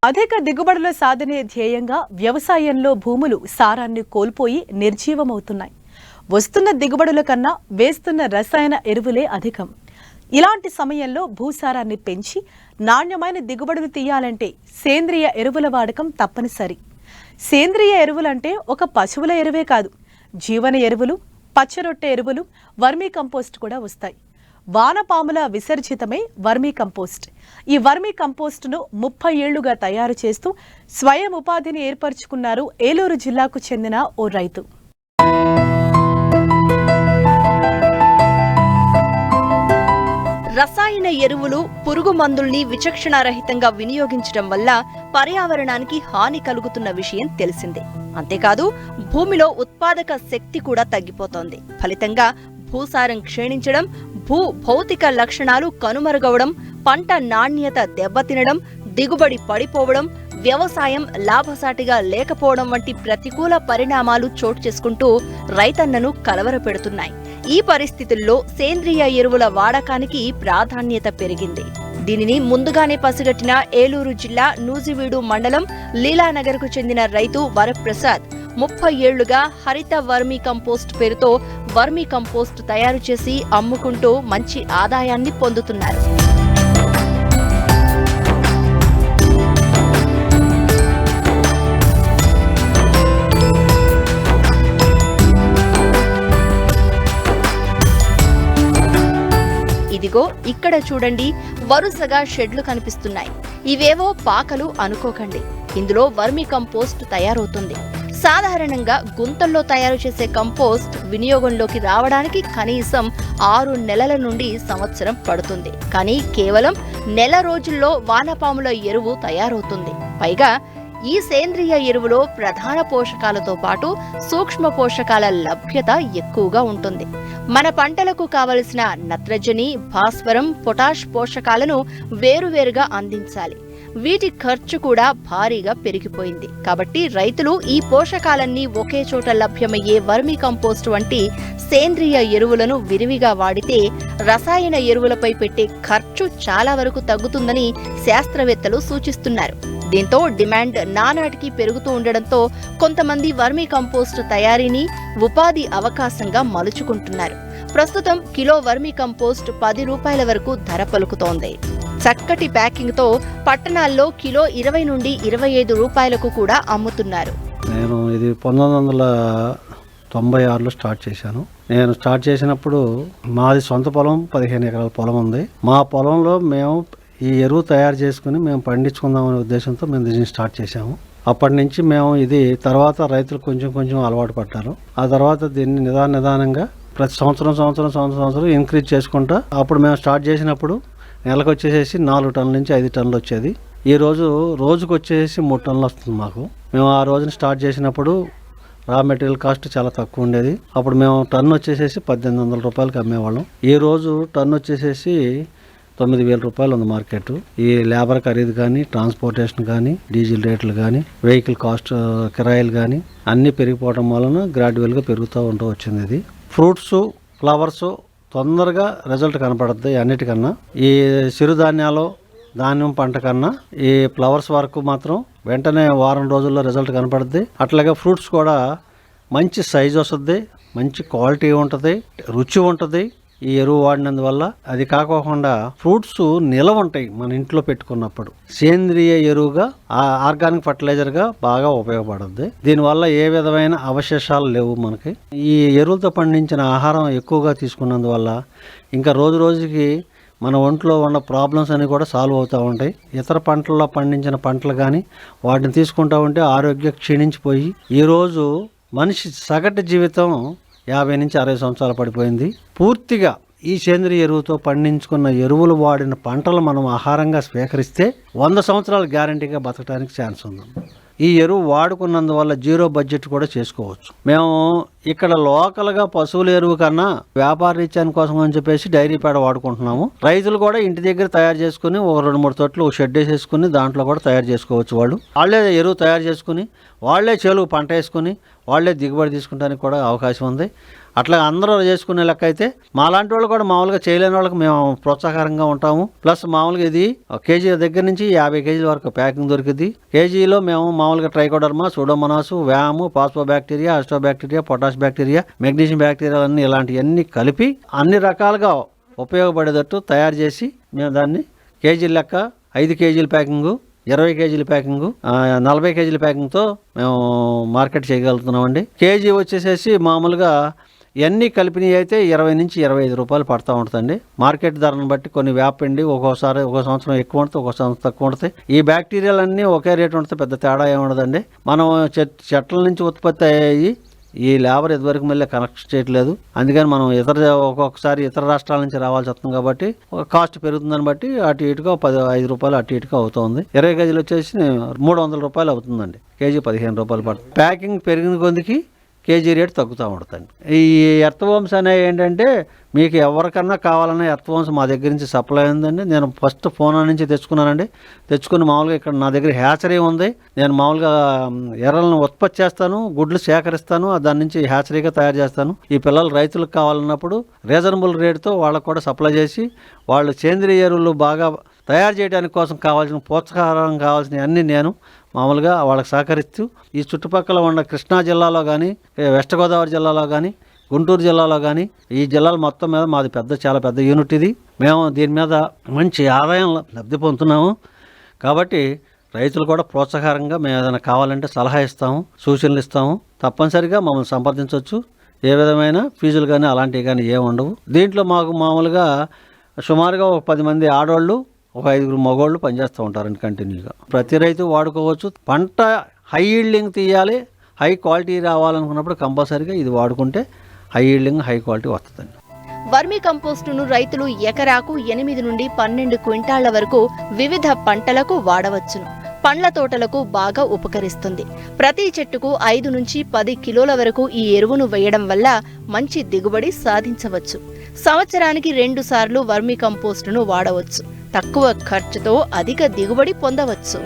అధిక దిగుబడుల సాధనే ధ్యేయంగా వ్యవసాయంలో భూములు సారాన్ని కోల్పోయి నిర్జీవమవుతున్నాయి. వస్తున్న దిగుబడుల కన్నా వేస్తున్న రసాయన ఎరువులే అధికం. ఇలాంటి సమయంలో భూసారాన్ని పెంచి నాణ్యమైన దిగుబడులు తీయాలంటే సేంద్రియ ఎరువుల వాడకం తప్పనిసరి. సేంద్రియ ఎరువులంటే ఒక పశువుల ఎరువే కాదు, జీవన ఎరువులు, పచ్చరొట్టె ఎరువులు, వర్మీ కంపోస్ట్ కూడా వస్తాయి. వానపాముల విసర్జితమే వర్మీ కంపోస్ట్. ఈ వర్మీ కంపోస్టును 30 ఏళ్లుగా తయారు చేస్తూ స్వయం ఉపాధిని ఏర్పరచుకున్నారు ఏలూరు జిల్లాకు చెందిన ఓ రైతు. రసాయన ఎరువులు, పురుగు మందుల్ని విచక్షణారహితంగా వినియోగించడం వల్ల పర్యావరణానికి హాని కలుగుతున్న విషయం తెలిసిందే. అంతేకాదు భూమిలో ఉత్పాదక శక్తి కూడా తగ్గిపోతోంది. ఫలితంగా భూసారం క్షీణించడం, భూ భౌతిక లక్షణాలు కనుమరుగవడం, పంట నాణ్యత దెబ్బతినడం, దిగుబడి పడిపోవడం, వ్యవసాయం లాభసాటిగా లేకపోవడం వంటి ప్రతికూల పరిణామాలు చోటు చేసుకుంటూ రైతన్నను కలవరపెడుతున్నాయి. ఈ పరిస్థితుల్లో సేంద్రియ ఎరువుల వాడకానికి ప్రాధాన్యత పెరిగింది. దీనిని ముందుగానే పసిగట్టిన ఏలూరు జిల్లా నూజివీడు మండలం లీలానగర్కు చెందిన రైతు వరప్రసాద్ 30 ఏళ్లుగా హరిత వర్మీ కంపోస్ట్ పేరుతో వర్మీ కంపోస్ట్ తయారు చేసి అమ్ముకుంటూ మంచి ఆదాయాన్ని పొందుతున్నారు. ఇదిగో ఇక్కడ చూడండి, వరుసగా షెడ్లు కనిపిస్తున్నాయి. ఇవేవో పాకలు అనుకోకండి, ఇందులో వర్మీ కంపోస్ట్ తయారవుతుంది. సాధారణంగా గుంతల్లో తయారు చేసే కంపోస్ట్ వినియోగంలోకి రావడానికి కనీసం 6 నెలల నుండి సంవత్సరం పడుతుంది. కానీ కేవలం నెల రోజుల్లో వానపాముల ఎరువు తయారవుతుంది. పైగా ఈ సేంద్రియ ఎరువులో ప్రధాన పోషకాలతో పాటు సూక్ష్మ పోషకాల లభ్యత ఎక్కువగా ఉంటుంది. మన పంటలకు కావలసిన నత్రజని, భాస్వరం, పొటాష్ పోషకాలను వేరువేరుగా అందించాలి. వీటి ఖర్చు కూడా భారీగా పెరిగిపోయింది. కాబట్టి రైతులు ఈ పోషకాలన్నీ ఒకే చోట లభ్యమయ్యే వర్మీ కంపోస్ట్ వంటి సేంద్రియ ఎరువులను విరివిగా వాడితే రసాయన ఎరువులపై పెట్టే ఖర్చు చాలా వరకు తగ్గుతుందని శాస్త్రవేత్తలు సూచిస్తున్నారు. దీంతో డిమాండ్ నానాటికి పెరుగుతూ ఉండడంతో కొంతమంది వర్మీ కంపోస్ట్ తయారీని ఉపాధి అవకాశంగా మలుచుకుంటున్నారు. ప్రస్తుతం కిలో వర్మీ కంపోస్ట్ 10 రూపాయల వరకు ధర పలుకుతోంది. చక్కటి ప్యాకింగ్తో పట్టణాల్లో కిలో 20 నుండి 25 రూపాయలకు కూడా అమ్ముతున్నారు. నేను ఇది 1996లో స్టార్ట్ చేశాను. నేను స్టార్ట్ చేసినప్పుడు మాది సొంత పొలం, 15 ఎకరాల పొలం ఉంది. మా పొలంలో మేము ఈ ఎరువు తయారు చేసుకుని మేము పండించుకుందాం అనే ఉద్దేశంతో మేము దీన్ని స్టార్ట్ చేశాము. అప్పటి నుంచి మేము ఇది తర్వాత రైతులు కొంచెం అలవాటు పడ్డారు. ఆ తర్వాత దీన్ని నిదానంగా ప్రతి సంవత్సరం ఇంక్రీజ్ చేసుకుంటా అప్పుడు మేము స్టార్ట్ చేసినప్పుడు నెలకు వచ్చేసేసి 4 టన్నుల నుంచి 5 టన్నులు వచ్చేది. ఈ రోజుకు వచ్చేసి 3 టన్నులు వస్తుంది మాకు. మేము ఆ రోజున స్టార్ట్ చేసినప్పుడు రా మెటీరియల్ కాస్ట్ చాలా తక్కువ ఉండేది. అప్పుడు మేము టన్ను వచ్చేసేసి 1800 రూపాయలకి అమ్మేవాళ్ళం. ఈ రోజు టన్ను వచ్చేసేసి 9000 రూపాయలు ఉంది మార్కెట్. ఈ లేబర్ ఖరీదు కానీ, ట్రాన్స్పోర్టేషన్ కానీ, డీజిల్ రేట్లు కానీ, వెహికల్ కాస్ట్ కిరాయిలు కానీ అన్నీ పెరిగిపోవడం వలన గ్రాడ్యువల్గా పెరుగుతూ వచ్చింది. ఇది ఫ్రూట్స్, ఫ్లవర్స్ తొందరగా రిజల్ట్ కనపడుతుంది. అన్నిటికన్నా ఈ చిరుధాన్యాలు, ధాన్యం పంట కన్నా ఈ ఫ్లవర్స్ వరకు మాత్రం వెంటనే వారం రోజుల్లో రిజల్ట్ కనపడుతుంది. అట్లాగే ఫ్రూట్స్ కూడా మంచి సైజు వస్తుంది, మంచి క్వాలిటీ ఉంటుంది, రుచి ఉంటుంది ఈ ఎరువు వాడినందువల్ల. అది కాకోకుండా ఫ్రూట్స్ నిలవ ఉంటాయి మన ఇంట్లో పెట్టుకున్నప్పుడు. సేంద్రియ ఎరువుగా, ఆర్గానిక్ ఫర్టిలైజర్గా బాగా ఉపయోగపడుద్ది. దీనివల్ల ఏ విధమైన అవశేషాలు లేవు మనకి. ఈ ఎరువులతో పండించిన ఆహారం ఎక్కువగా తీసుకున్నందువల్ల ఇంకా రోజుకి మన ఒంట్లో ఉన్న ప్రాబ్లమ్స్ అన్ని కూడా సాల్వ్ అవుతూ ఉంటాయి. ఇతర పంటల్లో పండించిన పంటలు కానీ వాటిని తీసుకుంటూ ఉంటే ఆరోగ్యం క్షీణించిపోయి ఈరోజు మనిషి సగటు జీవితం 50 నుంచి 60 సంవత్సరాలు పడిపోయింది. పూర్తిగా ఈ సేంద్రియ ఎరువుతో పండించుకున్న ఎరువులు వాడిన పంటలు మనం ఆహారంగా స్వీకరిస్తే 100 సంవత్సరాలు గ్యారంటీగా బతకడానికి ఛాన్స్ ఉంది. ఈ ఎరువు వాడుకున్నందువల్ల 0 బడ్జెట్ కూడా చేసుకోవచ్చు. మేము ఇక్కడ లోకల్గా పశువుల ఎరువు కన్నా వ్యాపార రీత్యాని కోసం అని చెప్పేసి డైరీ పేడ వాడుకుంటున్నాము. రైతులు కూడా ఇంటి దగ్గర తయారు చేసుకుని 2-3 తొట్లు షెడ్ వేసేసుకుని దాంట్లో కూడా తయారు చేసుకోవచ్చు. వాళ్ళే ఎరువు తయారు చేసుకుని వాళ్ళే చేలుగు పంట వేసుకుని వాళ్ళే దిగుబడి తీసుకుంటానికి కూడా అవకాశం ఉంది. అట్లా అందరూ చేసుకునే లెక్క అయితే మాలాంటి వాళ్ళు కూడా మామూలుగా చేయలేని వాళ్ళకి మేము ప్రోత్సాహకరంగా ఉంటాము. ప్లస్ మామూలుగా ఇది కేజీ దగ్గర నుంచి 50 కేజీల వరకు ప్యాకింగ్ దొరికింది. కేజీలో మేము మామూలుగా Trichoderma, Pseudomonas, VAM, phosphobacteria, azotobacteria, potash bacteria, magnesium బ్యాక్టీరియాలన్నీ ఇలాంటివన్నీ కలిపి అన్ని రకాలుగా ఉపయోగపడేటట్టు తయారు చేసి మేము దాన్ని కేజీల లెక్క 5 కేజీల ప్యాకింగు, 20 కేజీల ప్యాకింగు, 40 కేజీల ప్యాకింగ్తో మేము మార్కెట్ చేయగలుగుతున్నామండి. కేజీ వచ్చేసేసి మామూలుగా ఇవన్నీ కలిపినవి అయితే 20 నుంచి 25 రూపాయలు పడతా ఉంటుందండి. మార్కెట్ ధరను బట్టి కొన్ని వేపండి ఒక్కోసారి ఒక సంవత్సరం ఎక్కువ ఉంటుంది, ఒక సంవత్సరం తక్కువ ఉంటుంది. ఈ బ్యాక్టీరియాలన్నీ ఒకే రేటు ఉంటుంది, పెద్ద తేడా ఏమి ఉండదండి. మనం చెట్ల నుంచి ఉత్పత్తి అయ్యాయి ఈ లేబర్ ఇదివరకు మళ్ళీ కనెక్ట్ చేయట్లేదు. అందుకని మనం ఒక్కొక్కసారి ఇతర రాష్ట్రాల నుంచి రావాల్సి వస్తుంది కాబట్టి కాస్ట్ పెరుగుతుందని బట్టి అటు ఇటుగా 5 రూపాయలు అటు ఇటుగా అవుతుంది. 20 కేజీలు వచ్చేసి 300 రూపాయలు అవుతుందండి. కేజీ 15 రూపాయలు పడుతుంది. ప్యాకింగ్ పెరిగిన కొద్దికి కేజీ రేట్ తగ్గుతూ ఉంటుందండి. ఈ ఎర్త్వార్మ్స్ అనేవి ఏంటంటే మీకు ఎవరికన్నా కావాలన్నా ఎర్త్వార్మ్స్ మా దగ్గర నుంచి సప్లై ఉందండి. నేను ఫస్ట్ ఫోన్ నుంచి తెచ్చుకున్నానండి. తెచ్చుకుని మామూలుగా ఇక్కడ నా దగ్గర హ్యాచరీ ఉంది. నేను మామూలుగా ఎర్రలను ఉత్పత్తి చేస్తాను, గుడ్లు సేకరిస్తాను, దాని నుంచి హ్యాచరీగా తయారు చేస్తాను. ఈ పిల్లలు రైతులకు కావాలన్నప్పుడు రీజనబుల్ రేటుతో వాళ్ళకు కూడా సప్లై చేసి వాళ్ళు సేంద్రియ ఎరువులు బాగా తయారు చేయడానికి కోసం కావాల్సిన ప్రోత్సాహం కావాల్సిన అన్నీ నేను మామూలుగా వాళ్ళకి సహకరిస్తూ ఈ చుట్టుపక్కల ఉన్న కృష్ణా జిల్లాలో కానీ, వెస్ట్ గోదావరి జిల్లాలో కానీ, గుంటూరు జిల్లాలో కానీ ఈ జిల్లాల మొత్తం మీద మాది చాలా పెద్ద యూనిట్ ఇది. మేము దీని మీద మంచి ఆదాయం లబ్ధి పొందుతున్నాము. కాబట్టి రైతులు కూడా ప్రోత్సాహకరంగా మేము ఏదైనా కావాలంటే సలహా ఇస్తాము, సూచనలు ఇస్తాము. తప్పనిసరిగా మమ్మల్ని సంప్రదించవచ్చు. ఏ విధమైన ఫీజులు కానీ అలాంటివి కానీ ఏమి ఉండవు. దీంట్లో మాకు మామూలుగా సుమారుగా ఒక 10 మంది ఆడవాళ్ళు, ఒక 5 మగవాళ్ళు పనిచేస్తూ ఉంటారండి కంటిన్యూగా. ప్రతి రైతు వాడుకోవచ్చు. పంట హై ఈల్డింగ్ తీయాలి, హై క్వాలిటీ రావాలనుకున్నప్పుడు కంపల్సరీగా ఇది వాడుకుంటే హై ఈల్డింగ్, హై క్వాలిటీ వస్తుందండి. వర్మీ కంపోస్టును రైతులు ఎకరాకు 8 నుండి 12 క్వింటాళ్ల వరకు వివిధ పంటలకు వాడవచ్చును. పండ్ల తోటలకు బాగా ఉపకరిస్తుంది. ప్రతి చెట్టుకు 5 నుంచి 10 కిలోల వరకు ఈ ఎరువును వేయడం వల్ల మంచి దిగుబడి సాధించవచ్చు. సంవత్సరానికి 2 సార్లు వర్మీ కంపోస్టును వాడవచ్చు. తక్కువ ఖర్చుతో అధిక దిగుబడి పొందవచ్చు.